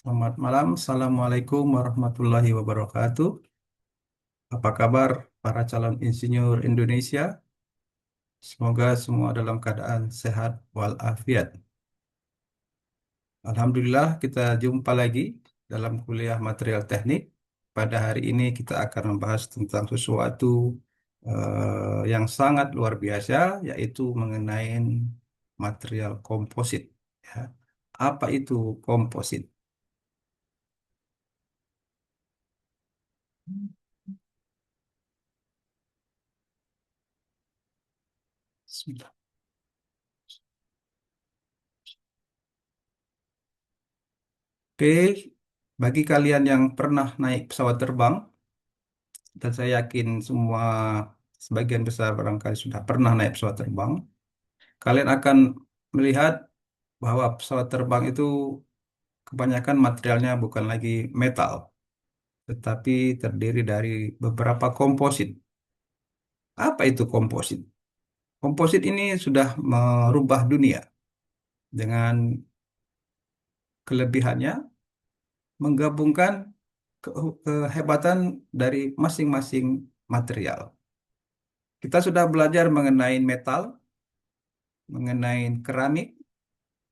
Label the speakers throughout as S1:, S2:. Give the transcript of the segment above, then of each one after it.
S1: Selamat malam, Assalamualaikum warahmatullahi wabarakatuh. Apa kabar para calon insinyur Indonesia? Semoga semua dalam keadaan sehat walafiat. Alhamdulillah kita jumpa lagi dalam kuliah material teknik. Pada hari ini kita akan membahas tentang sesuatu yang sangat luar biasa, yaitu mengenai material komposit. Ya. Apa itu komposit? Bismillah. Oke, bagi kalian yang pernah naik pesawat terbang, dan saya yakin semua sebagian besar barangkali sudah pernah naik pesawat terbang, kalian akan melihat bahwa pesawat terbang itu kebanyakan materialnya bukan lagi metal, tetapi terdiri dari beberapa komposit. Apa itu komposit? Komposit ini sudah merubah dunia dengan kelebihannya menggabungkan kehebatan dari masing-masing material. Kita sudah belajar mengenai metal, mengenai keramik,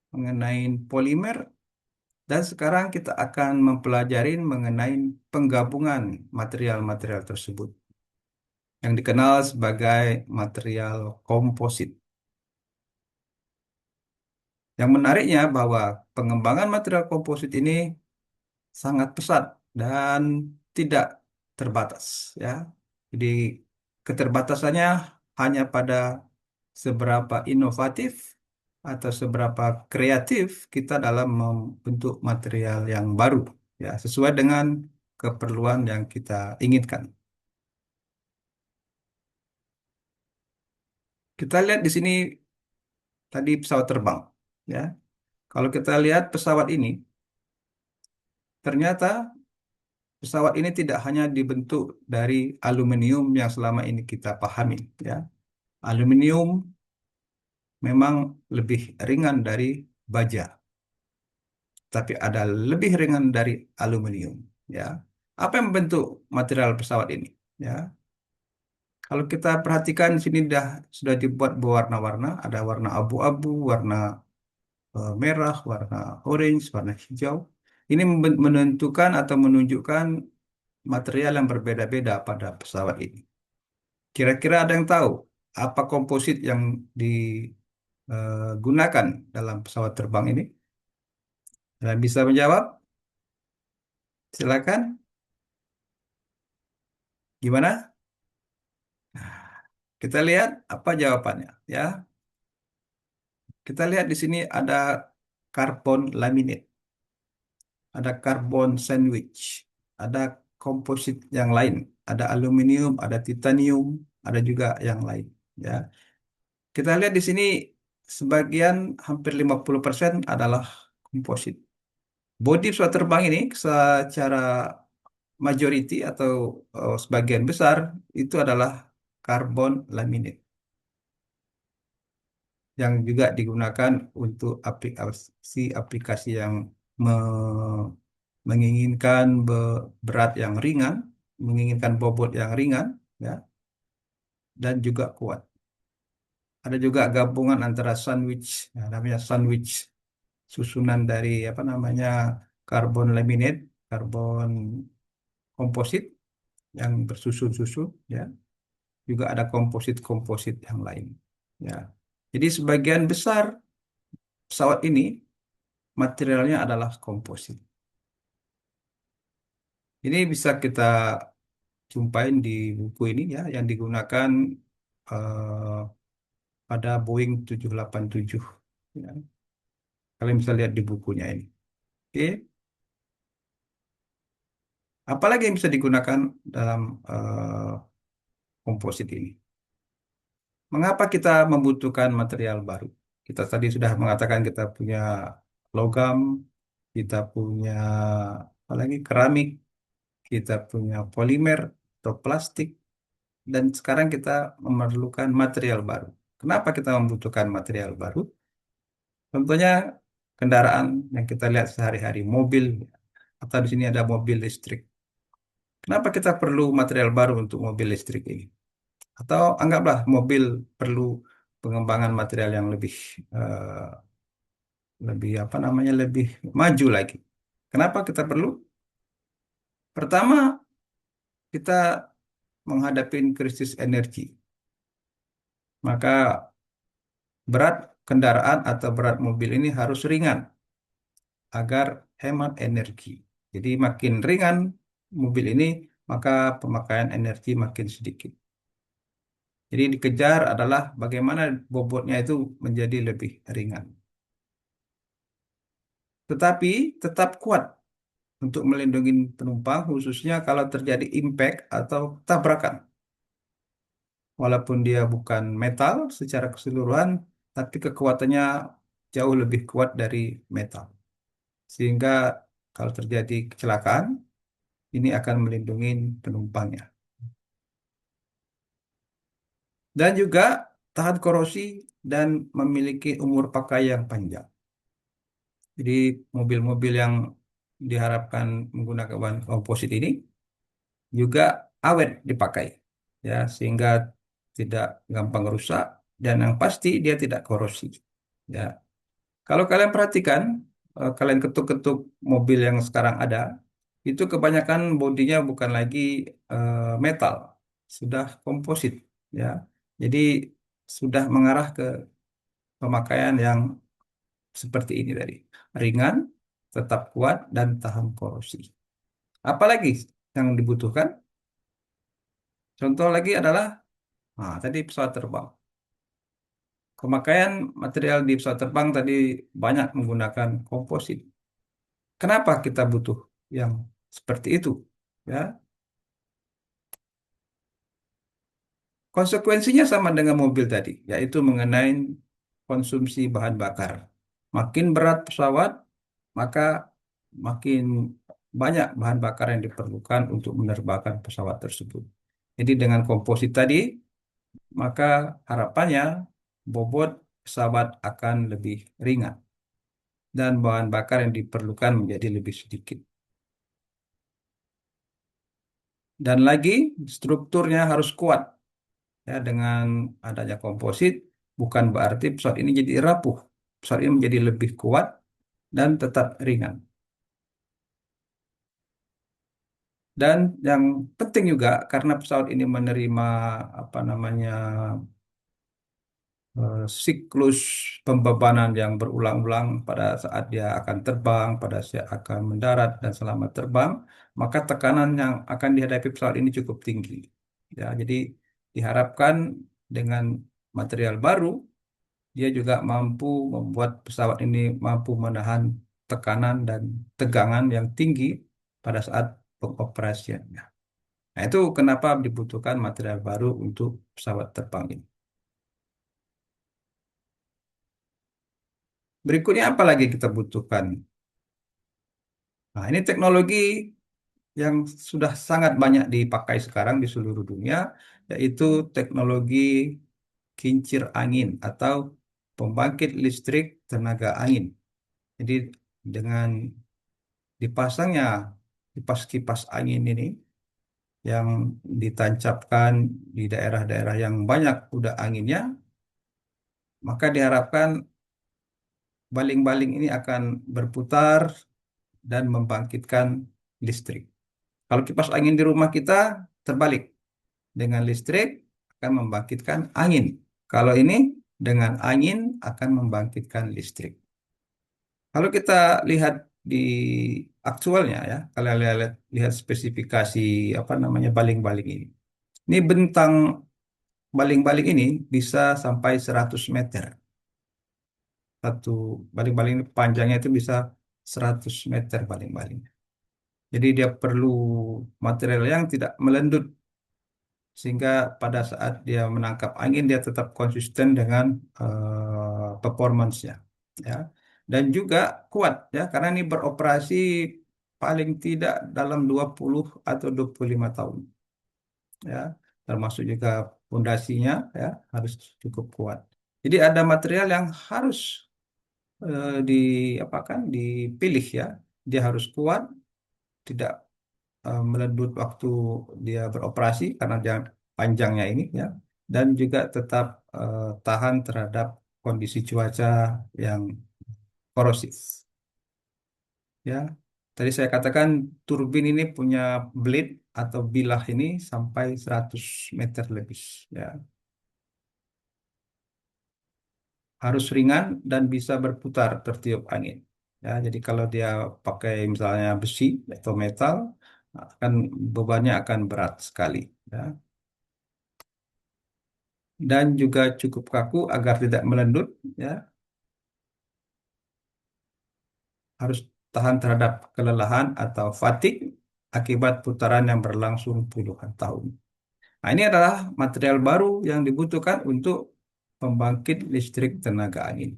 S1: mengenai polimer, dan sekarang kita akan mempelajari mengenai penggabungan material-material tersebut yang dikenal sebagai material komposit. Yang menariknya bahwa pengembangan material komposit ini sangat pesat dan tidak terbatas, ya. Jadi keterbatasannya hanya pada seberapa inovatif atau seberapa kreatif kita dalam membentuk material yang baru, ya, sesuai dengan keperluan yang kita inginkan. Kita lihat di sini tadi pesawat terbang, ya. Kalau kita lihat pesawat ini, ternyata pesawat ini tidak hanya dibentuk dari aluminium yang selama ini kita pahami, ya. Aluminium memang lebih ringan dari baja, tapi ada lebih ringan dari aluminium. Ya, apa yang membentuk material pesawat ini? Ya, kalau kita perhatikan di sini sudah dibuat berwarna-warna, ada warna abu-abu, warna merah, warna orange, warna hijau. Ini menentukan atau menunjukkan material yang berbeda-beda pada pesawat ini. Kira-kira ada yang tahu apa komposit yang digunakan dalam pesawat terbang ini? Dan bisa menjawab? Silakan. Gimana? Kita lihat apa jawabannya, ya. Kita lihat di sini ada karbon laminate, ada karbon sandwich, ada komposit yang lain, ada aluminium, ada titanium, ada juga yang lain, ya. Kita lihat di sini sebagian hampir 50% adalah komposit. Bodi pesawat terbang ini secara majority atau sebagian besar itu adalah karbon laminate yang juga digunakan untuk aplikasi yang menginginkan berat yang ringan, menginginkan bobot yang ringan, ya, dan juga kuat. Ada juga gabungan antara sandwich, ya, namanya sandwich, susunan dari apa namanya karbon laminate, karbon komposit yang bersusun-susun, ya. Juga ada komposit-komposit yang lain, ya. Jadi sebagian besar pesawat ini materialnya adalah komposit. Ini bisa kita jumpain di buku ini, ya, yang digunakan eh, pada Boeing 787. Ya. Kalian bisa lihat di bukunya ini. Oke, apalagi yang bisa digunakan dalam komposit ini? Mengapa kita membutuhkan material baru? Kita tadi sudah mengatakan kita punya logam, kita punya apalagi keramik, kita punya polimer atau plastik, dan sekarang kita memerlukan material baru. Kenapa kita membutuhkan material baru? Contohnya kendaraan yang kita lihat sehari-hari, mobil. atau di sini ada mobil listrik. Kenapa kita perlu material baru untuk mobil listrik ini? Atau anggaplah mobil perlu pengembangan material yang lebih apa namanya lebih maju lagi. Kenapa kita perlu? Pertama, kita menghadapi krisis energi. Maka berat kendaraan atau berat mobil ini harus ringan agar hemat energi. Jadi makin ringan mobil ini, maka pemakaian energi makin sedikit. Jadi dikejar adalah bagaimana bobotnya itu menjadi lebih ringan. Tetapi tetap kuat untuk melindungi penumpang, khususnya kalau terjadi impact atau tabrakan. Walaupun dia bukan metal secara keseluruhan, tapi kekuatannya jauh lebih kuat dari metal. Sehingga kalau terjadi kecelakaan, ini akan melindungi penumpangnya. Dan juga tahan korosi dan memiliki umur pakai yang panjang. Jadi mobil-mobil yang diharapkan menggunakan bahan komposit ini juga awet dipakai, ya, sehingga tidak gampang rusak dan yang pasti dia tidak korosi. Ya, kalau kalian perhatikan, kalian ketuk-ketuk mobil yang sekarang ada, itu kebanyakan bodinya bukan lagi metal, sudah komposit, ya. Jadi sudah mengarah ke pemakaian yang seperti ini tadi, ringan, tetap kuat dan tahan korosi. Apalagi yang dibutuhkan? Contoh lagi adalah, nah, tadi pesawat terbang. Pemakaian material di pesawat terbang tadi banyak menggunakan komposit. Kenapa kita butuh yang seperti itu? Ya, konsekuensinya sama dengan mobil tadi, yaitu mengenai konsumsi bahan bakar. Makin berat pesawat, maka makin banyak bahan bakar yang diperlukan untuk menerbangkan pesawat tersebut. Jadi dengan komposit tadi, maka harapannya bobot pesawat akan lebih ringan dan bahan bakar yang diperlukan menjadi lebih sedikit. Dan lagi strukturnya harus kuat. Ya, dengan adanya komposit bukan berarti pesawat ini jadi rapuh. Pesawat ini menjadi lebih kuat dan tetap ringan. Dan yang penting juga karena pesawat ini menerima apa namanya siklus pembebanan yang berulang-ulang pada saat dia akan terbang, pada saat akan mendarat dan selama terbang, maka tekanan yang akan dihadapi pesawat ini cukup tinggi. Ya, jadi diharapkan dengan material baru dia juga mampu membuat pesawat ini mampu menahan tekanan dan tegangan yang tinggi pada saat pengoperasiannya. Nah, itu kenapa dibutuhkan material baru untuk pesawat terbang ini. Berikutnya apa lagi kita butuhkan? Nah, ini teknologi yang sudah sangat banyak dipakai sekarang di seluruh dunia, yaitu teknologi kincir angin atau pembangkit listrik tenaga angin. Jadi dengan dipasangnya kipas-kipas angin ini yang ditancapkan di daerah-daerah yang banyak udah anginnya, maka diharapkan baling-baling ini akan berputar dan membangkitkan listrik. Kalau kipas angin di rumah kita terbalik, dengan listrik akan membangkitkan angin. Kalau ini dengan angin akan membangkitkan listrik. Kalau kita lihat di aktualnya ya, kalau lihat spesifikasi apa namanya baling-baling ini. Ini bentang baling-baling ini bisa sampai 100 meter. Satu baling-baling panjangnya itu bisa 100 meter baling-baling. Jadi dia perlu material yang tidak melendut sehingga pada saat dia menangkap angin dia tetap konsisten dengan performance-nya, ya. Dan juga kuat ya karena ini beroperasi paling tidak dalam 20 atau 25 tahun, ya. Termasuk juga pondasinya ya harus cukup kuat. Jadi ada material yang harus di apa kan dipilih, ya. Dia harus kuat, tidak meledut waktu dia beroperasi karena dia panjangnya ini ya, dan juga tetap tahan terhadap kondisi cuaca yang korosif ya. Tadi saya katakan turbin ini punya blade atau bilah ini sampai 100 meter lebih ya. Harus ringan dan bisa berputar tertiup angin. Ya, jadi kalau dia pakai misalnya besi atau metal, akan bebannya akan berat sekali. Ya. Dan juga cukup kaku agar tidak melendut. Ya, harus tahan terhadap kelelahan atau fatigue akibat putaran yang berlangsung puluhan tahun. Nah, ini adalah material baru yang dibutuhkan untuk pembangkit listrik tenaga angin.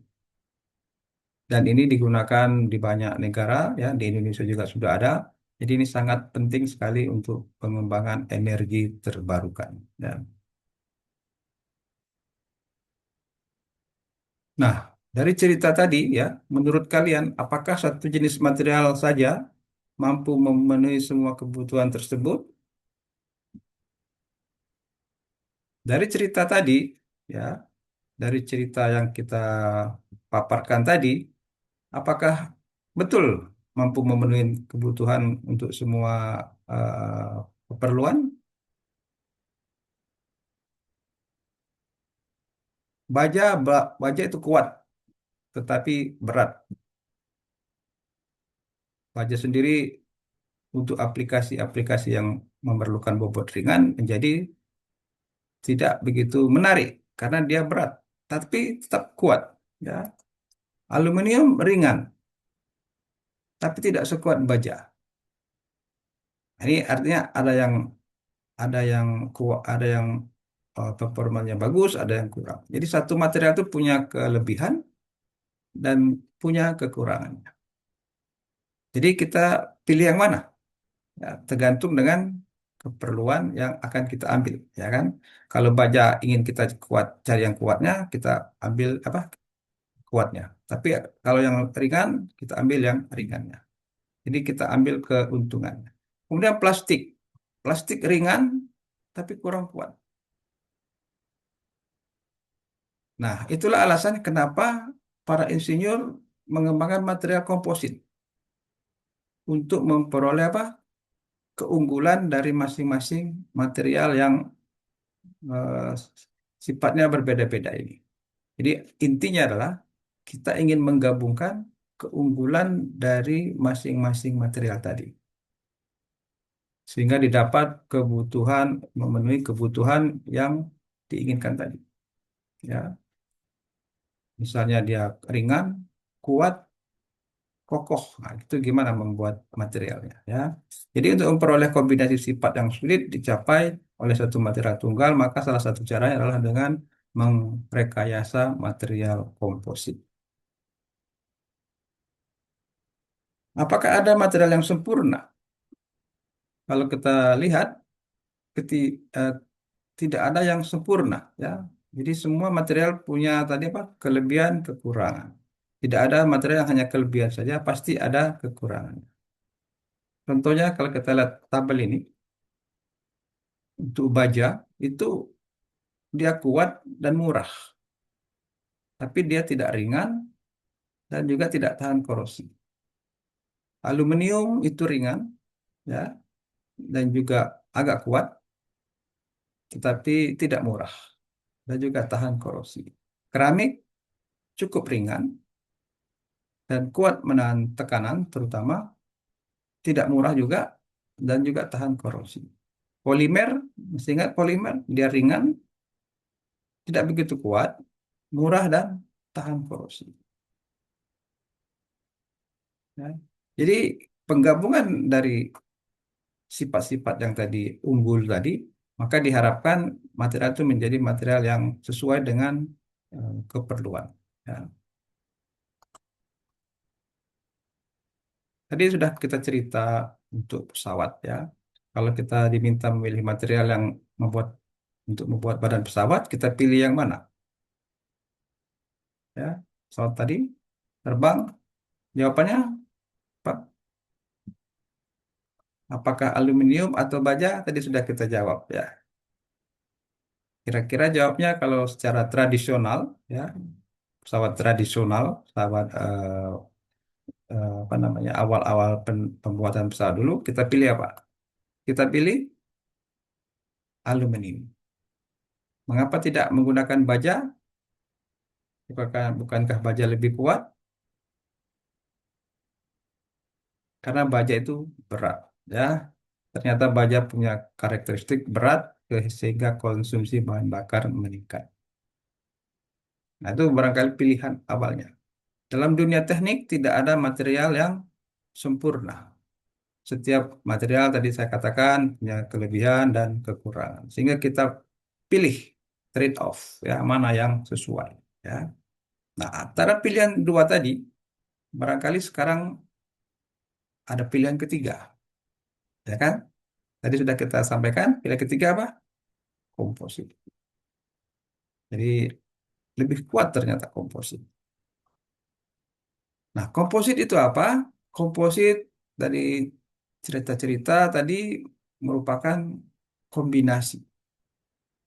S1: Dan ini digunakan di banyak negara, ya, di Indonesia juga sudah ada. Jadi ini sangat penting sekali untuk pengembangan energi terbarukan. Ya. Nah, dari cerita tadi, ya, menurut kalian, apakah satu jenis material saja mampu memenuhi semua kebutuhan tersebut? Dari cerita tadi, ya, dari cerita yang kita paparkan tadi, apakah betul mampu memenuhi kebutuhan untuk semua keperluan? Baja itu kuat, tetapi berat. Baja sendiri untuk aplikasi-aplikasi yang memerlukan bobot ringan menjadi tidak begitu menarik karena dia berat, tapi tetap kuat. Ya, aluminium ringan, tapi tidak sekuat baja. Ini artinya ada yang kuat, ada yang performanya bagus, ada yang kurang. Jadi satu material itu punya kelebihan dan punya kekurangan. Jadi kita pilih yang mana? Ya, tergantung dengan keperluan yang akan kita ambil, ya kan? Kalau baja ingin kita kuat, cari yang kuatnya, kita ambil apa? Kuatnya. Tapi kalau yang ringan, kita ambil yang ringannya. Jadi kita ambil keuntungannya. Kemudian plastik. Plastik ringan tapi kurang kuat. Nah, itulah alasan kenapa para insinyur mengembangkan material komposit untuk memperoleh apa? Keunggulan dari masing-masing material yang eh, sifatnya berbeda-beda ini. Jadi intinya adalah kita ingin menggabungkan keunggulan dari masing-masing material tadi, sehingga didapat kebutuhan memenuhi kebutuhan yang diinginkan tadi. Ya, misalnya dia ringan, kuat, kokoh. Nah, itu gimana membuat materialnya, ya. Jadi untuk memperoleh kombinasi sifat yang sulit dicapai oleh satu material tunggal, maka salah satu caranya adalah dengan merekayasa material komposit. Apakah ada material yang sempurna? Kalau kita lihat, keti- eh, tidak ada yang sempurna, ya. Jadi semua material punya tadi apa? Kelebihan, kekurangan. Tidak ada material yang hanya kelebihan saja, pasti ada kekurangan. Contohnya kalau kita lihat tabel ini, untuk baja itu dia kuat dan murah, tapi dia tidak ringan dan juga tidak tahan korosi. Aluminium itu ringan, ya, dan juga agak kuat, tetapi tidak murah dan juga tahan korosi. Keramik cukup ringan dan kuat menahan tekanan, terutama tidak murah juga dan juga tahan korosi. Polimer, masih ingat polimer? Dia ringan, tidak begitu kuat, murah dan tahan korosi. Ya. Jadi penggabungan dari sifat-sifat yang tadi unggul tadi, maka diharapkan material itu menjadi material yang sesuai dengan keperluan. Ya. Tadi sudah kita cerita untuk pesawat, ya. Kalau kita diminta memilih material yang membuat untuk membuat badan pesawat, kita pilih yang mana? Ya, pesawat tadi terbang. Jawabannya Pak Apakah aluminium atau baja? Tadi sudah kita jawab ya. Kira-kira jawabnya kalau secara tradisional ya, pesawat tradisional, pesawat apa namanya awal-awal pembuatan pesawat dulu, kita pilih apa? Kita pilih aluminium. Mengapa tidak menggunakan baja? Bukankah baja lebih kuat? Karena baja itu berat, ya. Ternyata baja punya karakteristik berat sehingga konsumsi bahan bakar meningkat. Nah, itu barangkali pilihan awalnya. Dalam dunia teknik tidak ada material yang sempurna. Setiap material tadi saya katakan punya kelebihan dan kekurangan. Sehingga kita pilih trade off ya, mana yang sesuai ya. Nah, antara pilihan dua tadi, barangkali sekarang ada pilihan ketiga, ya kan? Tadi sudah kita sampaikan, pilihan ketiga apa? Komposit. Jadi lebih kuat ternyata komposit. Nah, komposit itu apa? Komposit dari cerita-cerita tadi merupakan kombinasi.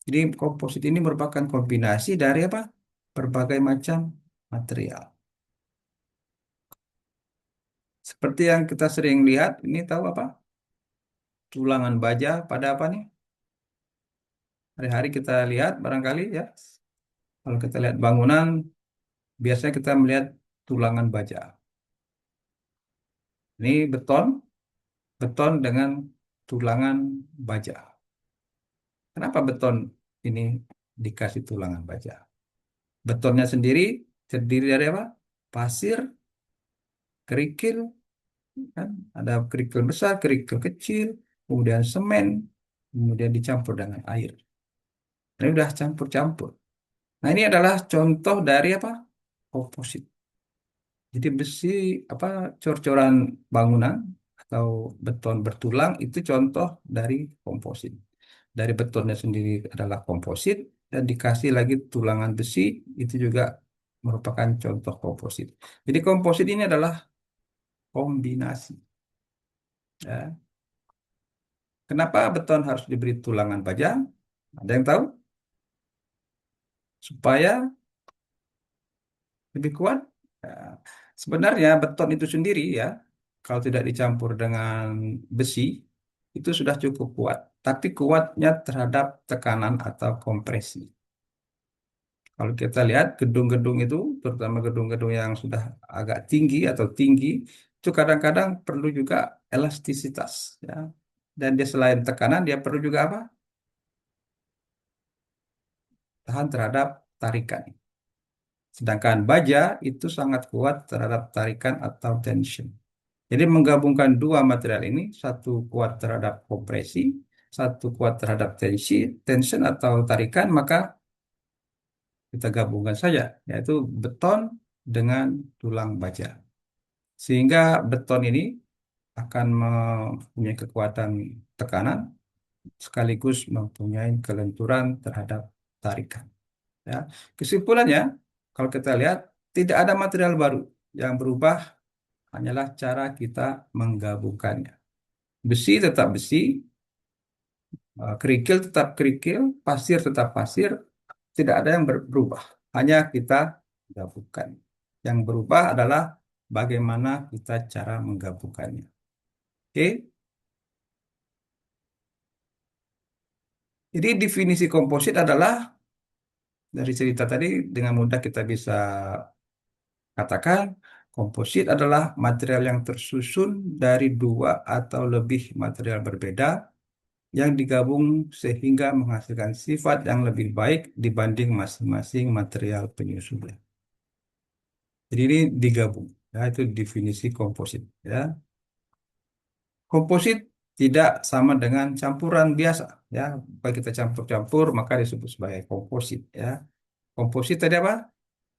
S1: Jadi komposit ini merupakan kombinasi dari apa? Berbagai macam material. Seperti yang kita sering lihat, ini tahu apa? Tulangan baja pada apa nih? Hari-hari kita lihat barangkali ya. Kalau kita lihat bangunan, biasanya kita melihat tulangan baja. Ini beton, beton dengan tulangan baja. Kenapa beton ini dikasih tulangan baja? Betonnya sendiri terdiri dari apa? Pasir, kerikil, kan? Ada kerikil besar, kerikil kecil, kemudian semen, kemudian dicampur dengan air. Ini udah campur-campur. Nah, ini adalah contoh dari apa? Komposit. Jadi besi apa cor-coran bangunan atau beton bertulang itu contoh dari komposit. Dari betonnya sendiri adalah komposit dan dikasih lagi tulangan besi itu juga merupakan contoh komposit. Jadi komposit ini adalah kombinasi. Ya. Kenapa beton harus diberi tulangan baja? Ada yang tahu? Supaya lebih kuat. Ya. Sebenarnya beton itu sendiri ya, kalau tidak dicampur dengan besi, itu sudah cukup kuat. Tapi kuatnya terhadap tekanan atau kompresi. Kalau kita lihat gedung-gedung itu, terutama gedung-gedung yang sudah agak tinggi atau tinggi, itu kadang-kadang perlu juga elastisitas. Ya. Dan dia selain tekanan, dia perlu juga apa? Tahan terhadap tarikan. Sedangkan baja itu sangat kuat terhadap tarikan atau tension. Jadi menggabungkan dua material ini, satu kuat terhadap kompresi, satu kuat terhadap tension atau tarikan, maka kita gabungkan saja, yaitu beton dengan tulang baja. Sehingga beton ini akan mempunyai kekuatan tekanan sekaligus mempunyai kelenturan terhadap tarikan. Ya. Kesimpulannya, kalau kita lihat, tidak ada material baru yang berubah, hanyalah cara kita menggabungkannya. Besi tetap besi, kerikil tetap kerikil, pasir tetap pasir, tidak ada yang berubah. Hanya kita gabungkan. Yang berubah adalah bagaimana kita cara menggabungkannya. Oke, jadi definisi komposit adalah dari cerita tadi dengan mudah kita bisa katakan komposit adalah material yang tersusun dari dua atau lebih material berbeda yang digabung sehingga menghasilkan sifat yang lebih baik dibanding masing-masing material penyusunnya. Jadi ini digabung, ya itu definisi komposit. Ya, komposit tidak sama dengan campuran biasa. Ya, kalau kita campur-campur maka disebut sebagai komposit. Ya, komposit tadi apa?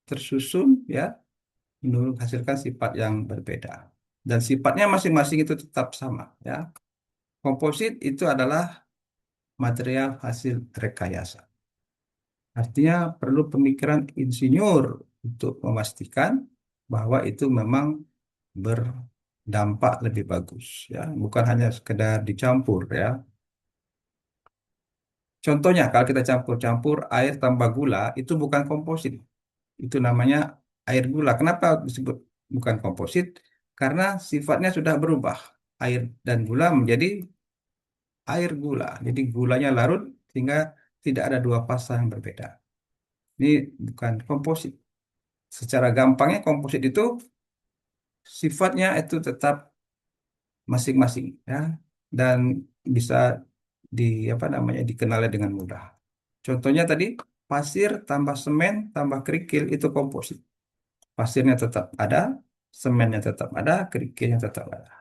S1: Tersusun, ya, menghasilkan sifat yang berbeda. Dan sifatnya masing-masing itu tetap sama. Ya, komposit itu adalah material hasil rekayasa. Artinya perlu pemikiran insinyur untuk memastikan bahwa itu memang dampak lebih bagus ya, bukan hanya sekedar dicampur ya. Contohnya kalau kita campur-campur air tambah gula itu bukan komposit, itu namanya air gula. Kenapa disebut bukan komposit? Karena sifatnya sudah berubah. Air dan gula menjadi air gula. Jadi gulanya larut sehingga tidak ada dua fasa yang berbeda. Ini bukan komposit. Secara gampangnya komposit itu sifatnya itu tetap masing-masing ya, dan bisa di apa namanya dikenali dengan mudah. Contohnya tadi pasir tambah semen tambah kerikil itu komposit. Pasirnya tetap ada, semennya tetap ada, kerikilnya tetap ada.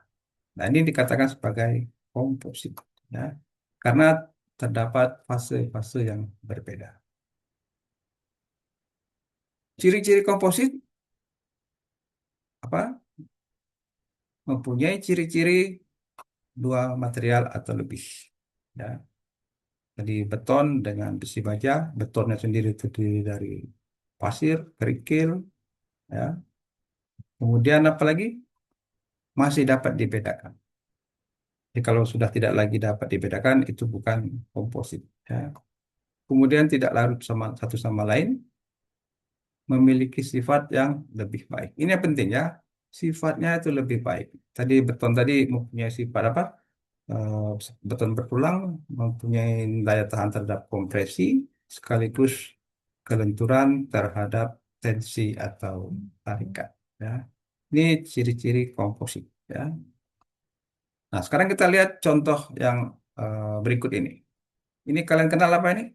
S1: Nah, ini dikatakan sebagai komposit ya. Karena terdapat fase-fase yang berbeda. Ciri-ciri komposit apa? Mempunyai ciri-ciri dua material atau lebih. Ya. Jadi beton dengan besi baja, betonnya sendiri terdiri dari pasir, kerikil, ya. Kemudian apalagi masih dapat dibedakan. Jadi kalau sudah tidak lagi dapat dibedakan, itu bukan komposit. Ya. Kemudian tidak larut sama satu sama lain, memiliki sifat yang lebih baik. Ini yang penting ya, sifatnya itu lebih baik. Tadi beton tadi mempunyai sifat apa? eh, Beton bertulang mempunyai daya tahan terhadap kompresi sekaligus kelenturan terhadap tensi atau tarikan. Ya. Ini ciri-ciri komposit. Ya. Nah, sekarang kita lihat contoh yang berikut ini. Ini kalian kenal apa ini?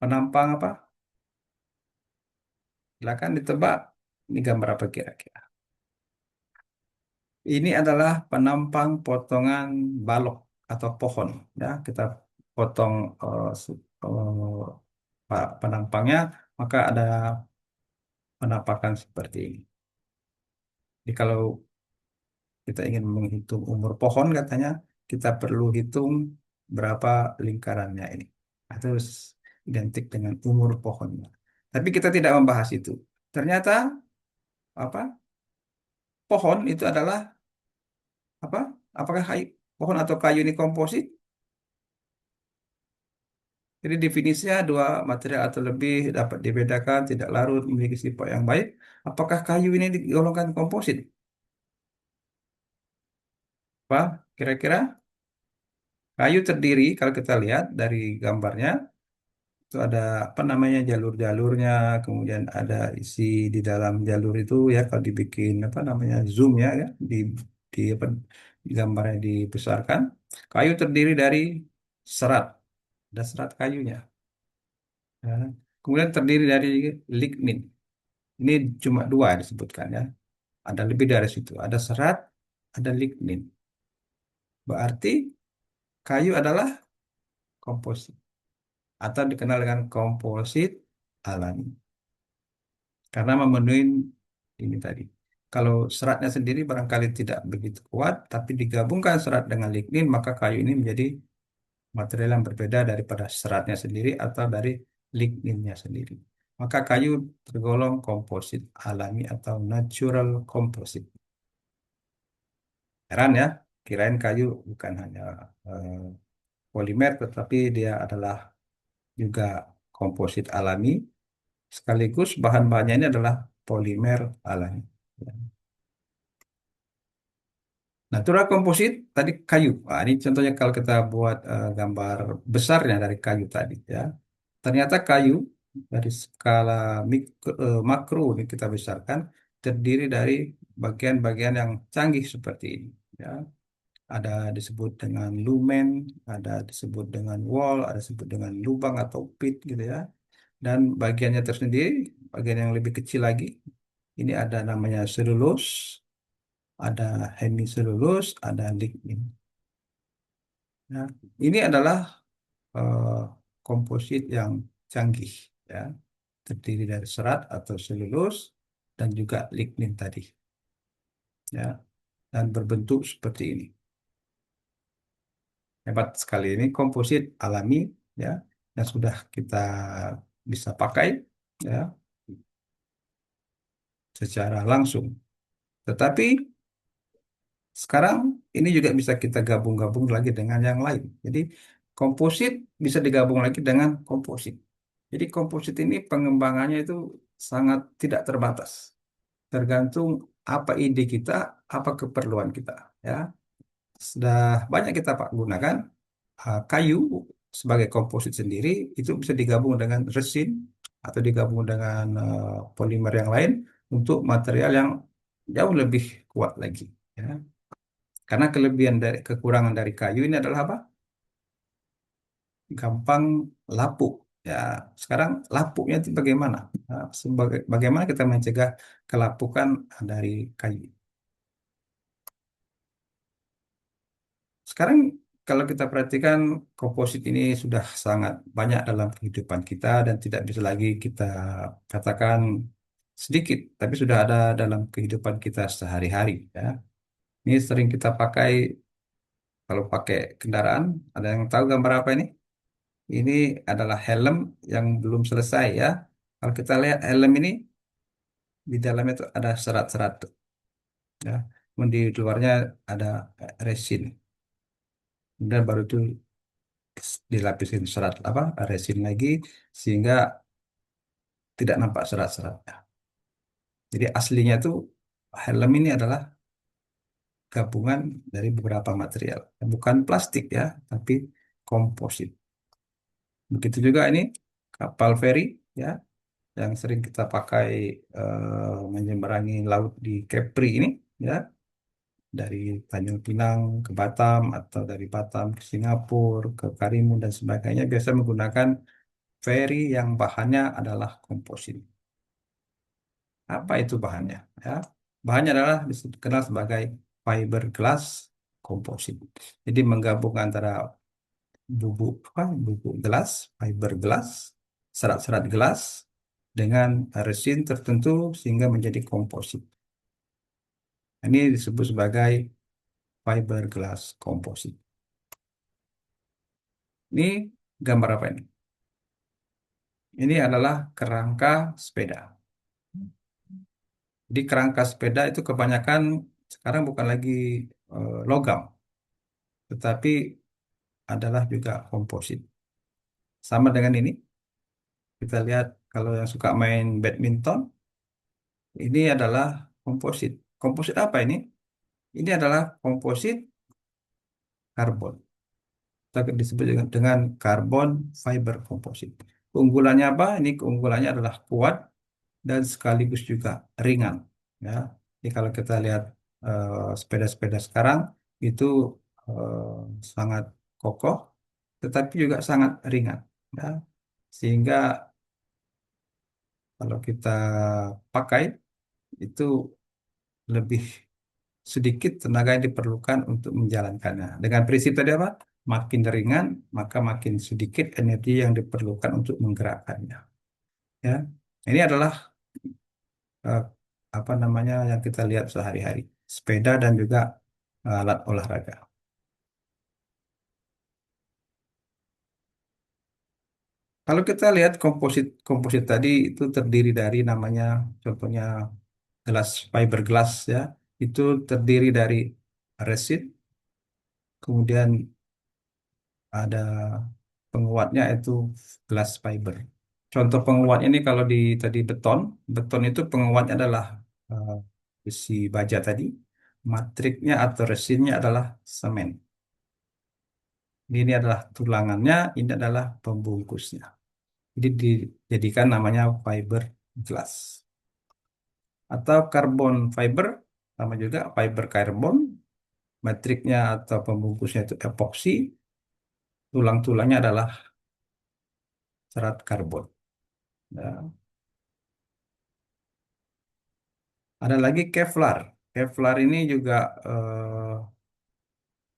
S1: Penampang apa? Silakan ditebak. Ini gambar apa kira-kira? Ini adalah penampang potongan balok atau pohon. Ya, kita potong penampangnya, maka ada penampakan seperti ini. Jadi kalau kita ingin menghitung umur pohon, katanya kita perlu hitung berapa lingkarannya ini. Itu identik dengan umur pohonnya. Tapi kita tidak membahas itu. Ternyata apa? Pohon itu adalah apa? Apakah kayu, pohon atau kayu ini komposit? Jadi definisinya dua material atau lebih dapat dibedakan, tidak larut, memiliki sifat yang baik. Apakah kayu ini digolongkan komposit? Apa? Kira-kira kayu terdiri kalau kita lihat dari gambarnya itu ada apa namanya jalur-jalurnya, kemudian ada isi di dalam jalur itu ya kalau dibikin apa namanya zoom ya, di apa di gambarnya dibesarkan. Kayu terdiri dari serat, ada serat kayunya. Ya. Kemudian terdiri dari lignin. Ini cuma dua disebutkan ya. Ada lebih dari situ. Ada serat, ada lignin. Berarti kayu adalah komposit atau dikenal dengan komposit alami karena memenuhi ini tadi. Kalau seratnya sendiri barangkali tidak begitu kuat, tapi digabungkan serat dengan lignin, maka kayu ini menjadi material yang berbeda daripada seratnya sendiri atau dari ligninnya sendiri. Maka kayu tergolong komposit alami atau natural composite. Heran ya, kirain kayu bukan hanya eh, polimer, tetapi dia adalah juga komposit alami, sekaligus bahan-bahannya ini adalah polimer alami. Natural komposit tadi kayu. Nah, ini contohnya kalau kita buat gambar besarnya dari kayu tadi ya. Ternyata kayu dari skala makro ini kita besarkan terdiri dari bagian-bagian yang canggih seperti ini. Ya. Ada disebut dengan lumen, ada disebut dengan wall, ada disebut dengan lubang atau pit gitu ya. Dan bagiannya tersendiri, bagian yang lebih kecil lagi, ini ada namanya selulus, ada hemiselulus, ada lignin. Nah, ini adalah eh, komposit yang canggih, ya, terdiri dari serat atau selulus dan juga lignin tadi, ya, dan berbentuk seperti ini. Hebat sekali ini komposit alami, ya, yang sudah kita bisa pakai, ya, secara langsung. Tetapi Sekarang ini juga bisa kita gabung-gabung lagi dengan yang lain. Jadi komposit bisa digabung lagi dengan komposit. Jadi komposit ini pengembangannya itu sangat tidak terbatas. Tergantung apa ide kita, apa keperluan kita. Ya, sudah banyak kita Pak gunakan kayu sebagai komposit sendiri itu bisa digabung dengan resin atau digabung dengan polimer yang lain untuk material yang jauh lebih kuat lagi. Ya. Karena kelebihan dari kekurangan dari kayu ini adalah apa? Gampang lapuk. Ya, sekarang lapuknya itu bagaimana? Nah, bagaimana kita mencegah kelapukan dari kayu? Sekarang kalau kita perhatikan komposit ini sudah sangat banyak dalam kehidupan kita dan tidak bisa lagi kita katakan sedikit, tapi sudah ada dalam kehidupan kita sehari-hari. Ya, ini sering kita pakai kalau pakai kendaraan. Ada yang tahu gambar apa ini? Ini adalah helm yang belum selesai ya. Kalau kita lihat helm ini di dalamnya itu ada serat-serat tuh, ya. Kemudian di luarnya ada resin. Kemudian baru itu dilapisin serat apa resin lagi sehingga tidak nampak serat-seratnya. Jadi aslinya tuh helm ini adalah gabungan dari beberapa material, bukan plastik ya, tapi komposit. Begitu juga ini kapal feri ya yang sering kita pakai menyeberangi laut di Kepri ini ya dari Tanjung Pinang ke Batam atau dari Batam ke Singapura ke Karimun dan sebagainya biasa menggunakan feri yang bahannya adalah komposit. Apa itu bahannya? Ya, bahannya adalah dikenal sebagai fiberglass komposit. Jadi menggabung antara bubuk apa, bubuk gelas, fiberglass, serat-serat gelas dengan resin tertentu sehingga menjadi komposit. Ini disebut sebagai fiberglass komposit. Ini gambar apa ini? Ini adalah kerangka sepeda. Di kerangka sepeda itu kebanyakan sekarang bukan lagi logam, tetapi adalah juga komposit. Sama dengan ini, kita lihat kalau yang suka main badminton, ini adalah komposit. Komposit apa ini? Ini adalah komposit karbon. Tapi disebut dengan karbon fiber komposit. Keunggulannya apa? Ini keunggulannya adalah kuat dan sekaligus juga ringan. Ya, jadi kalau kita lihat sepeda-sepeda sekarang itu eh, sangat kokoh, tetapi juga sangat ringan. Ya, sehingga kalau kita pakai itu lebih sedikit tenaga yang diperlukan untuk menjalankannya. Dengan prinsip tadi apa? Makin ringan, maka makin sedikit energi yang diperlukan untuk menggerakkannya. Ya, ini adalah eh, apa namanya yang kita lihat sehari-hari, sepeda dan juga alat olahraga. Kalau kita lihat komposit komposit tadi itu terdiri dari namanya, contohnya gelas fiberglass ya, itu terdiri dari resin, kemudian ada penguatnya itu glass fiber. Contoh penguatnya ini kalau di tadi beton, beton itu penguatnya adalah eh, besi baja tadi, matriknya atau resinnya adalah semen. Ini adalah tulangannya, ini adalah pembungkusnya. Jadi dijadikan namanya fiber glass atau carbon fiber, sama juga fiber karbon, matriknya atau pembungkusnya itu epoksi, tulang-tulangnya adalah serat karbon. Ya. Ada lagi Kevlar. Kevlar ini juga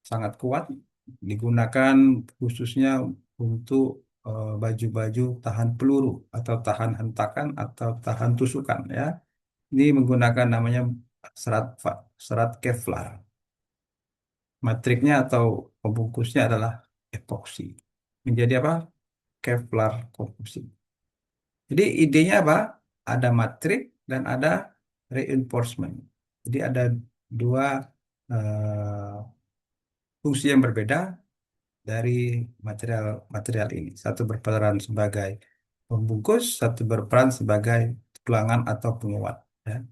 S1: sangat kuat, digunakan khususnya untuk baju-baju tahan peluru atau tahan hentakan atau tahan tusukan ya. Ini menggunakan namanya serat Kevlar. Matriknya atau pembungkusnya adalah epoksi. Menjadi apa? Kevlar komposit. Jadi idenya apa? Ada matrik dan ada reinforcement. Jadi ada dua eh, fungsi yang berbeda dari material-material ini. Satu berperan sebagai pembungkus, satu berperan sebagai tulangan atau penguat. Ya.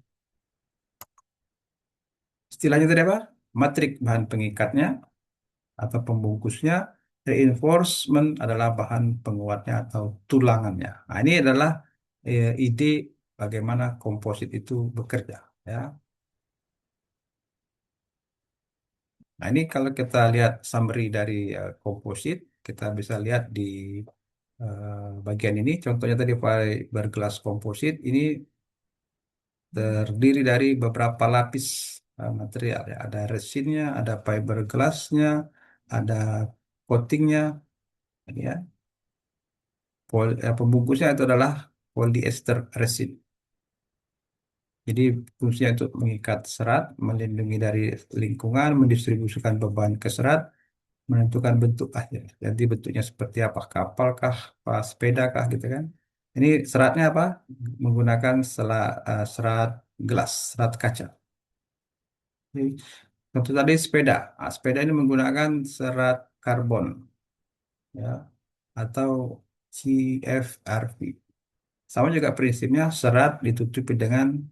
S1: Istilahnya tadi apa? Matrik bahan pengikatnya atau pembungkusnya, reinforcement adalah bahan penguatnya atau tulangannya. Nah, ini adalah ide bagaimana komposit itu bekerja. Ya. Nah, ini kalau kita lihat summary dari komposit, kita bisa lihat di bagian ini. Contohnya tadi fiberglass komposit ini terdiri dari beberapa lapis material. Ya. Ada resinnya, ada fiberglassnya, ada coatingnya, ya. Pembungkusnya itu adalah polyester resin. Jadi fungsinya untuk mengikat serat, melindungi dari lingkungan, mendistribusikan beban ke serat, menentukan bentuk akhir. Jadi bentuknya seperti apa? Kapal kah? Apa sepeda kah? Gitu kan? Ini seratnya apa? Menggunakan serat gelas, serat kaca. Jadi, contoh tadi sepeda. Ah, sepeda ini menggunakan serat karbon, ya, atau CFRV. Sama juga prinsipnya serat ditutupi dengan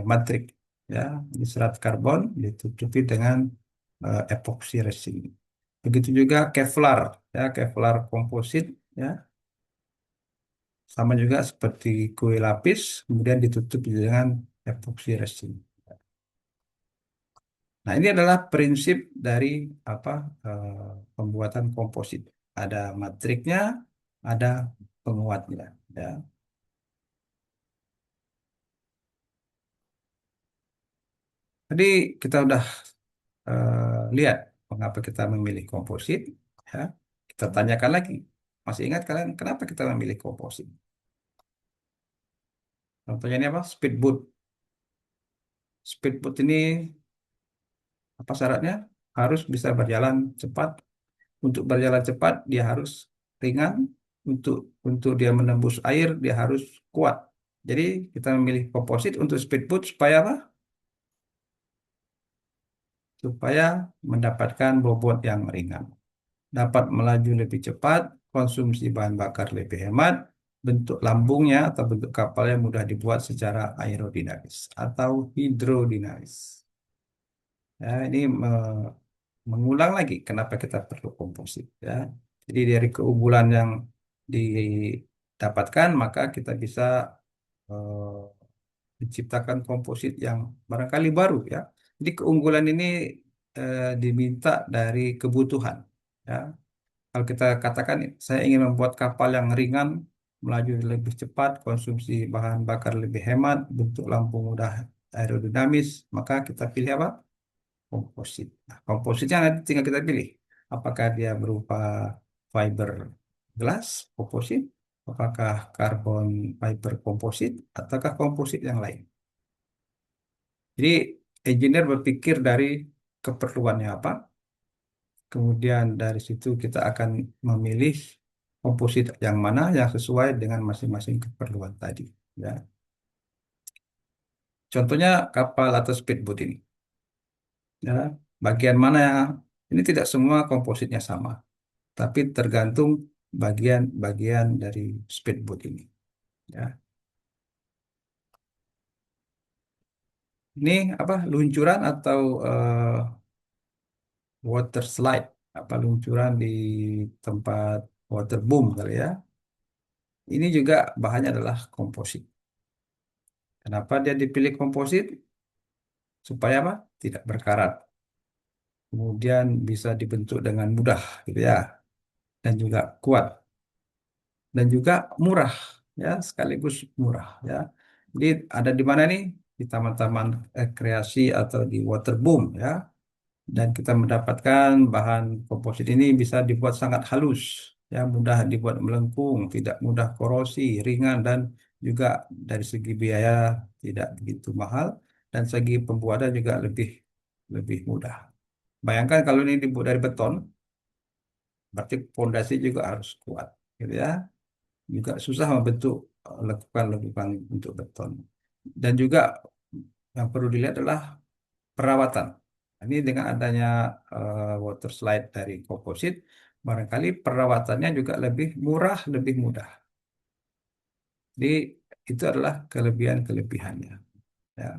S1: matrik, ya, di serat karbon ditutupi dengan epoxy resin. Begitu juga Kevlar, ya, Kevlar komposit, ya, sama juga seperti kue lapis, kemudian ditutup dengan epoxy resin. Nah, ini adalah prinsip dari apa pembuatan komposit. Ada matriknya, ada penguatnya, ya. Tadi kita udah lihat mengapa kita memilih komposit, ya. Kita tanyakan lagi, masih ingat kalian kenapa kita memilih komposit? Contohnya ini apa? Speedboat. Speedboat ini apa syaratnya? Harus bisa berjalan cepat. Untuk berjalan cepat, dia harus ringan. Untuk dia menembus air, dia harus kuat. Jadi kita memilih komposit untuk speedboat supaya apa? Supaya mendapatkan bobot yang ringan. Dapat melaju lebih cepat, konsumsi bahan bakar lebih hemat, bentuk lambungnya atau bentuk kapalnya mudah dibuat secara aerodinamis atau hidrodinamis. Ya, ini mengulang lagi kenapa kita perlu komposit. Ya. Jadi dari keunggulan yang didapatkan, maka kita bisa eh, menciptakan komposit yang barangkali baru. Ya. Jadi keunggulan ini diminta dari kebutuhan. Ya. Kalau kita katakan, saya ingin membuat kapal yang ringan, melaju lebih cepat, konsumsi bahan bakar lebih hemat, bentuk lampu mudah aerodinamis, maka kita pilih apa? Komposit. Nah, kompositnya nanti tinggal kita pilih. Apakah dia berupa fiber glass komposit, apakah karbon fiber komposit, ataukah komposit yang lain. Jadi, engineer berpikir dari keperluannya apa, kemudian dari situ kita akan memilih komposit yang mana yang sesuai dengan masing-masing keperluan tadi. Ya. Contohnya kapal atau speedboat ini. Ya. Bagian mana yang ini tidak semua kompositnya sama, tapi tergantung bagian-bagian dari speedboat ini. Ya. Ini apa luncuran atau water slide, apa luncuran di tempat water boom kali ya. Ini juga bahannya adalah komposit. Kenapa dia dipilih komposit? Supaya apa? Tidak berkarat. Kemudian bisa dibentuk dengan mudah, gitu ya, dan juga kuat dan juga murah, ya, sekaligus murah, ya. Jadi ada di mana nih? Di taman-taman rekreasi atau di waterboom, ya. Dan kita mendapatkan bahan komposit ini bisa dibuat sangat halus, ya, mudah dibuat melengkung, tidak mudah korosi, ringan dan juga dari segi biaya tidak begitu mahal dan segi pembuatan juga lebih lebih mudah. Bayangkan kalau ini dibuat dari beton, berarti fondasi juga harus kuat, gitu ya. Juga susah membentuk lekukan-lekukan untuk beton. Dan juga yang perlu dilihat adalah perawatan. Ini dengan adanya water slide dari komposit, barangkali perawatannya juga lebih murah, lebih mudah. Jadi itu adalah kelebihan-kelebihannya. Ya.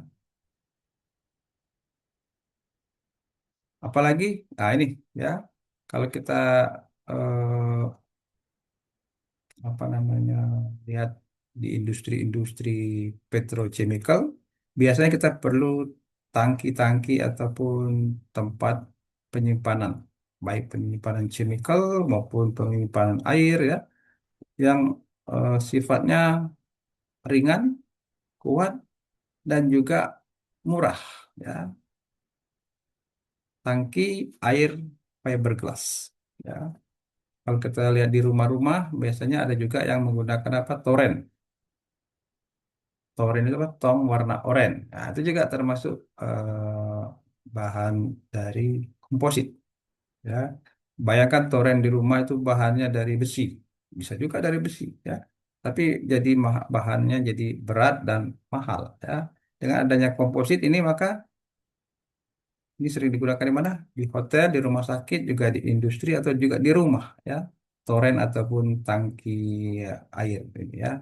S1: Apalagi, nah ini ya, kalau kita eh, apa namanya lihat di industri-industri petrochemical, biasanya kita perlu tangki-tangki ataupun tempat penyimpanan, baik penyimpanan chemical maupun penyimpanan air ya, yang sifatnya ringan, kuat, dan juga murah ya. Tangki air fiberglass ya. Kalau kita lihat di rumah-rumah, biasanya ada juga yang menggunakan apa? Toren. Toren itu apa? Tong warna oranye. Nah, itu juga termasuk bahan dari komposit. Ya, bayangkan toren di rumah itu bahannya dari besi, bisa juga dari besi. Ya, tapi jadi bahannya jadi berat dan mahal. Ya, dengan adanya komposit ini maka ini sering digunakan di mana? Di hotel, di rumah sakit, juga di industri atau juga di rumah. Ya, toren ataupun tangki air ini ya.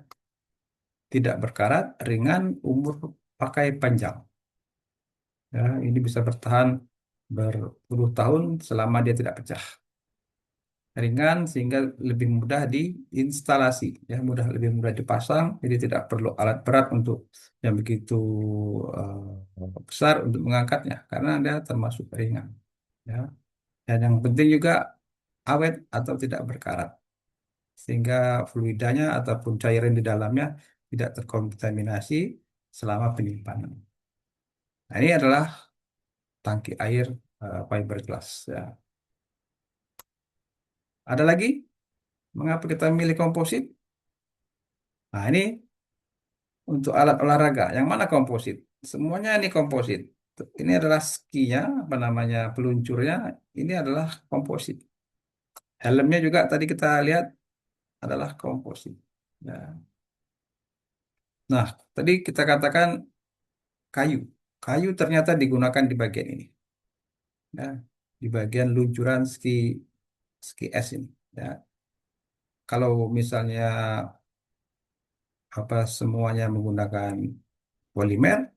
S1: Tidak berkarat, ringan, umur pakai panjang. Ya, ini bisa bertahan berpuluh tahun selama dia tidak pecah. Ringan sehingga lebih mudah diinstalasi, ya mudah lebih mudah dipasang, jadi tidak perlu alat berat untuk yang begitu besar untuk mengangkatnya karena dia termasuk ringan. Ya, dan yang penting juga awet atau tidak berkarat sehingga fluidanya ataupun cairan di dalamnya tidak terkontaminasi selama penyimpanan. Nah, ini adalah tangki air fiberglass. Ya. Ada lagi, mengapa kita milih komposit? Nah, ini untuk alat olahraga. Yang mana komposit? Semuanya ini komposit. Ini adalah skinya, apa namanya, peluncurnya. Ini adalah komposit. Helmnya juga tadi kita lihat adalah komposit. Ya. Nah, tadi kita katakan kayu. Kayu ternyata digunakan di bagian ini. Ya. Di bagian luncuran ski es ini. Ya. Kalau misalnya apa semuanya menggunakan polimer,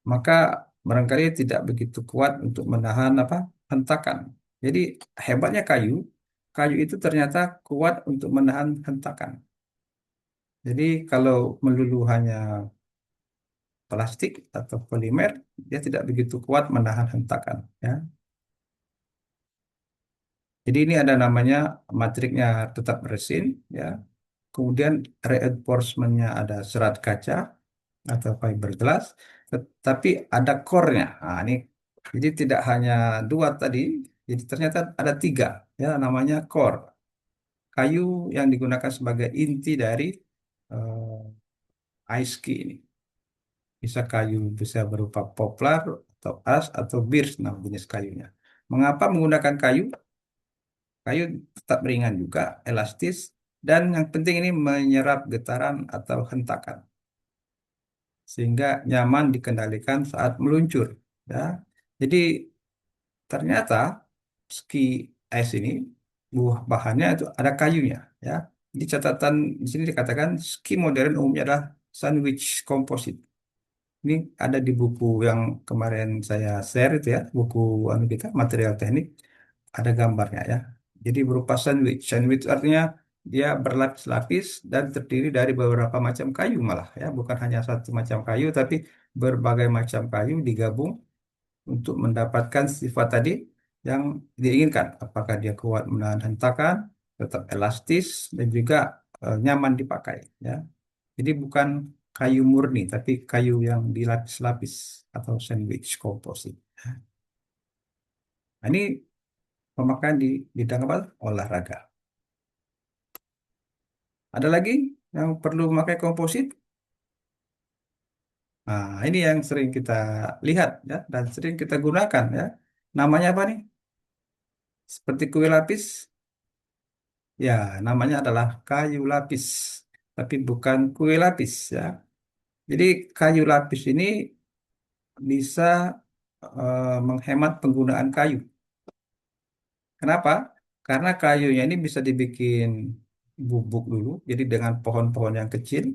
S1: maka barangkali tidak begitu kuat untuk menahan apa hentakan. Jadi hebatnya kayu, kayu itu ternyata kuat untuk menahan hentakan. Jadi kalau melulu hanya plastik atau polimer, dia tidak begitu kuat menahan hentakan. Ya. Jadi ini ada namanya matriknya tetap resin, ya. Kemudian reinforcementnya ada serat kaca atau fiberglass, tetapi ada core-nya. Nah, ini jadi tidak hanya dua tadi, jadi ternyata ada tiga, ya namanya core. Kayu yang digunakan sebagai inti dari ice ski ini. Bisa kayu bisa berupa poplar atau as atau birch, nama jenis kayunya. Mengapa menggunakan kayu? Kayu tetap ringan juga, elastis, dan yang penting ini menyerap getaran atau hentakan sehingga nyaman dikendalikan saat meluncur. Ya, jadi ternyata ski ice ini buah bahannya itu ada kayunya. Ya, di catatan di sini dikatakan ski modern umumnya adalah sandwich composite. Ini ada di buku yang kemarin saya share itu ya, buku anu kita material teknik ada gambarnya ya. Jadi berupa sandwich. Sandwich artinya dia berlapis-lapis dan terdiri dari beberapa macam kayu malah ya, bukan hanya satu macam kayu tapi berbagai macam kayu digabung untuk mendapatkan sifat tadi yang diinginkan. Apakah dia kuat menahan hentakan, tetap elastis dan juga nyaman dipakai ya. Jadi bukan kayu murni tapi kayu yang dilapis-lapis atau sandwich composite. Nah, ini pemakaian di bidang apa? Olahraga. Ada lagi yang perlu memakai komposit? Nah, ini yang sering kita lihat ya dan sering kita gunakan ya. Namanya apa nih? Seperti kue lapis? Ya, namanya adalah kayu lapis, tapi bukan kue lapis ya. Jadi kayu lapis ini bisa menghemat penggunaan kayu. Kenapa? Karena kayunya ini bisa dibikin bubuk dulu. Jadi dengan pohon-pohon yang kecil,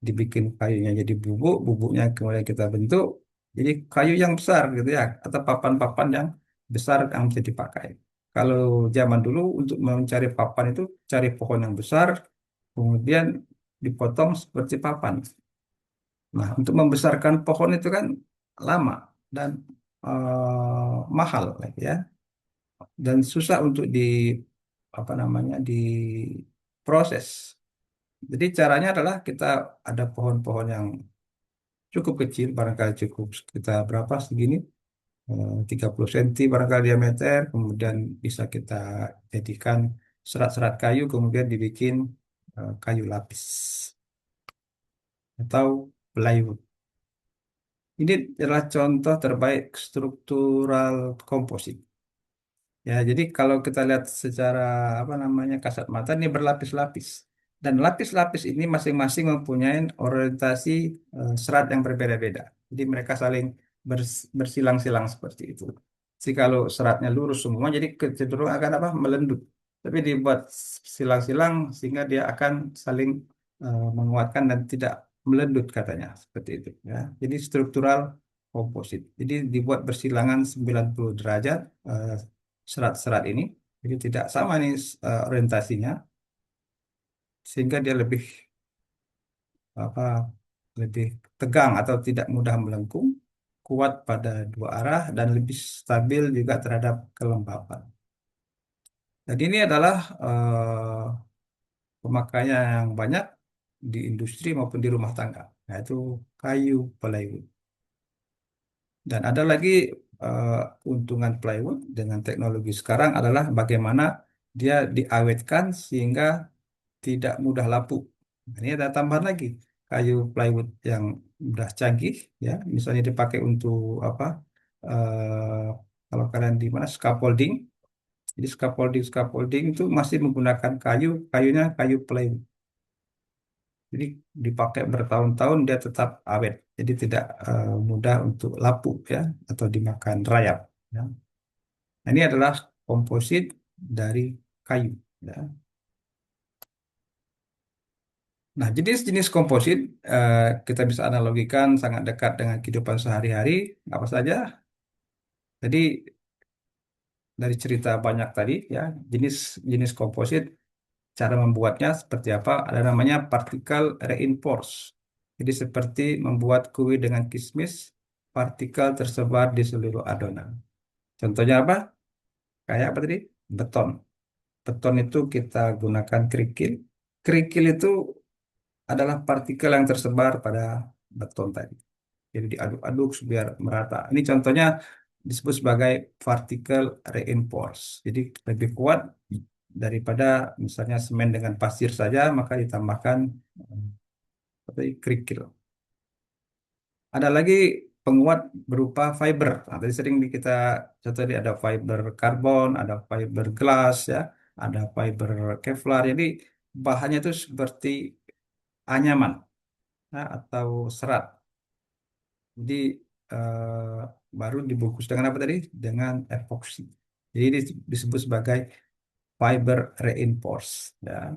S1: dibikin kayunya jadi bubuk, bubuknya kemudian kita bentuk. Jadi kayu yang besar gitu ya, atau papan-papan yang besar yang bisa dipakai. Kalau zaman dulu untuk mencari papan itu cari pohon yang besar, kemudian dipotong seperti papan. Nah, untuk membesarkan pohon itu kan lama dan mahal ya, dan susah untuk di apa namanya diproses. Jadi caranya adalah kita ada pohon-pohon yang cukup kecil, barangkali cukup kita berapa segini, 30 cm barangkali diameter, kemudian bisa kita jadikan serat-serat kayu, kemudian dibikin kayu lapis atau plywood. Ini adalah contoh terbaik struktural komposit. Ya, jadi kalau kita lihat secara apa namanya kasat mata ini berlapis-lapis. Dan lapis-lapis ini masing-masing mempunyai orientasi serat yang berbeda-beda. Jadi mereka saling bersilang-silang seperti itu. Jadi kalau seratnya lurus semua, jadi kecenderungan akan apa? Melendut. Tapi dibuat silang-silang sehingga dia akan saling menguatkan dan tidak melendut katanya seperti itu. Ya, jadi struktural komposit. Jadi dibuat bersilangan 90 derajat. Serat-serat ini. Jadi tidak sama nih orientasinya, sehingga dia lebih apa lebih tegang atau tidak mudah melengkung, kuat pada dua arah dan lebih stabil juga terhadap kelembapan. Dan ini adalah pemakaian yang banyak di industri maupun di rumah tangga, yaitu kayu plywood. Dan ada lagi eh, keuntungan plywood dengan teknologi sekarang adalah bagaimana dia diawetkan sehingga tidak mudah lapuk. Nah, ini ada tambahan lagi kayu plywood yang udah canggih, ya, misalnya dipakai untuk apa? eh, Kalau kalian di mana scaffolding, jadi scaffolding scaffolding itu masih menggunakan kayu, kayunya kayu plywood. Jadi dipakai bertahun-tahun dia tetap awet, jadi tidak mudah untuk lapuk ya atau dimakan rayap. Ya. Nah, ini adalah komposit dari kayu. Ya. Nah, jenis-jenis komposit kita bisa analogikan sangat dekat dengan kehidupan sehari-hari. Apa saja? Jadi dari cerita banyak tadi, ya, jenis-jenis komposit, cara membuatnya seperti apa? Ada namanya particle reinforce. Jadi seperti membuat kue dengan kismis, partikel tersebar di seluruh adonan. Contohnya apa? Kayak apa tadi? Beton. Beton itu kita gunakan kerikil. Kerikil itu adalah partikel yang tersebar pada beton tadi. Jadi diaduk-aduk biar merata. Ini contohnya disebut sebagai particle reinforce. Jadi lebih kuat daripada misalnya semen dengan pasir saja, maka ditambahkan kerikil. Ada lagi penguat berupa fiber. Nah, tadi sering kita contoh tadi ada fiber karbon, ada fiber glass, ya, ada fiber Kevlar. Jadi bahannya itu seperti anyaman, ya, atau serat. Jadi eh, baru dibungkus dengan apa tadi? Dengan epoxy. Jadi ini disebut sebagai fiber reinforce. Ya.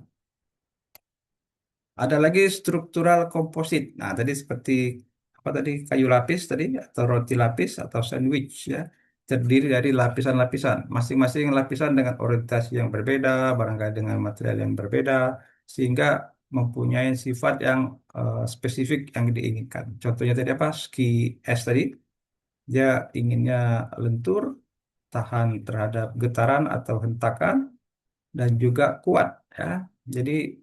S1: Ada lagi struktural komposit. Nah, tadi seperti apa tadi? Kayu lapis tadi atau roti lapis atau sandwich ya. Terdiri dari lapisan-lapisan. Masing-masing lapisan dengan orientasi yang berbeda, barangkali dengan material yang berbeda, sehingga mempunyai sifat yang spesifik yang diinginkan. Contohnya tadi apa? Ski es tadi. Dia inginnya lentur, tahan terhadap getaran atau hentakan, dan juga kuat ya. Jadi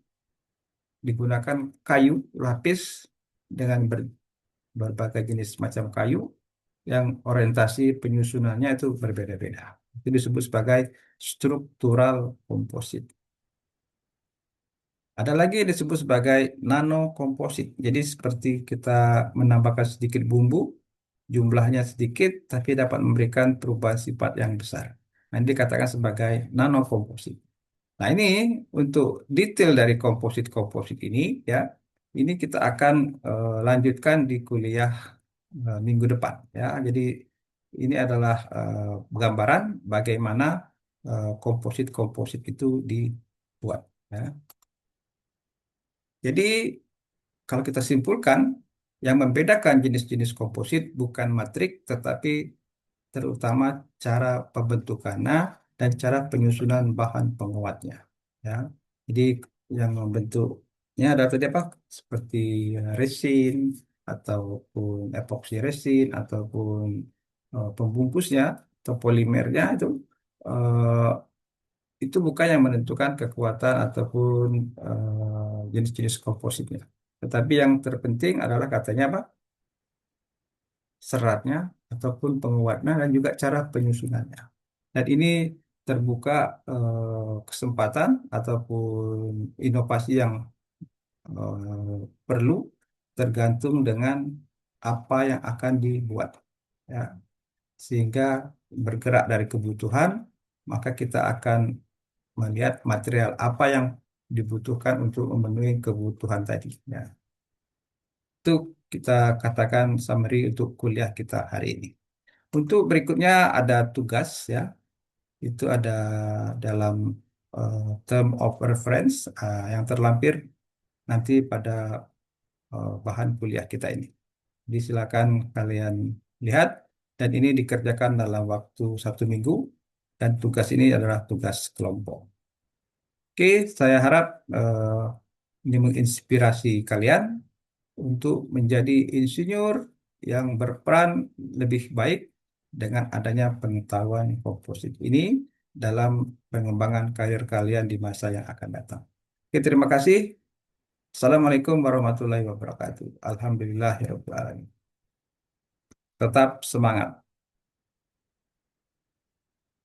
S1: digunakan kayu lapis dengan berbagai jenis macam kayu yang orientasi penyusunannya itu berbeda-beda. Itu disebut sebagai struktural komposit. Ada lagi yang disebut sebagai nano komposit. Jadi seperti kita menambahkan sedikit bumbu, jumlahnya sedikit, tapi dapat memberikan perubahan sifat yang besar. Nah, ini dikatakan sebagai nano komposit. Nah, ini untuk detail dari komposit-komposit ini, ya, ini kita akan lanjutkan di kuliah minggu depan, ya. Jadi ini adalah gambaran bagaimana komposit-komposit itu dibuat. Ya. Jadi kalau kita simpulkan, yang membedakan jenis-jenis komposit bukan matrik, tetapi terutama cara pembentukannya dan cara penyusunan bahan penguatnya. Ya, jadi yang membentuknya ada tadi apa? Seperti resin ataupun epoxy resin ataupun pembungkusnya atau polimernya eh, itu bukan yang menentukan kekuatan ataupun jenis-jenis kompositnya. Tetapi yang terpenting adalah katanya apa? Seratnya ataupun penguatnya dan juga cara penyusunannya. Dan ini terbuka kesempatan ataupun inovasi yang perlu tergantung dengan apa yang akan dibuat. Ya, sehingga bergerak dari kebutuhan, maka kita akan melihat material apa yang dibutuhkan untuk memenuhi kebutuhan tadi. Ya, itu kita katakan summary untuk kuliah kita hari ini. Untuk berikutnya ada tugas ya, itu ada dalam term of reference yang terlampir nanti pada bahan kuliah kita ini. Jadi silakan kalian lihat dan ini dikerjakan dalam waktu 1 minggu dan tugas ini adalah tugas kelompok. Oke, saya harap ini menginspirasi kalian untuk menjadi insinyur yang berperan lebih baik dengan adanya pengetahuan komposit ini dalam pengembangan karir kalian di masa yang akan datang. Oke, terima kasih. Assalamualaikum warahmatullahi wabarakatuh. Alhamdulillahirobbilalamin. Tetap semangat.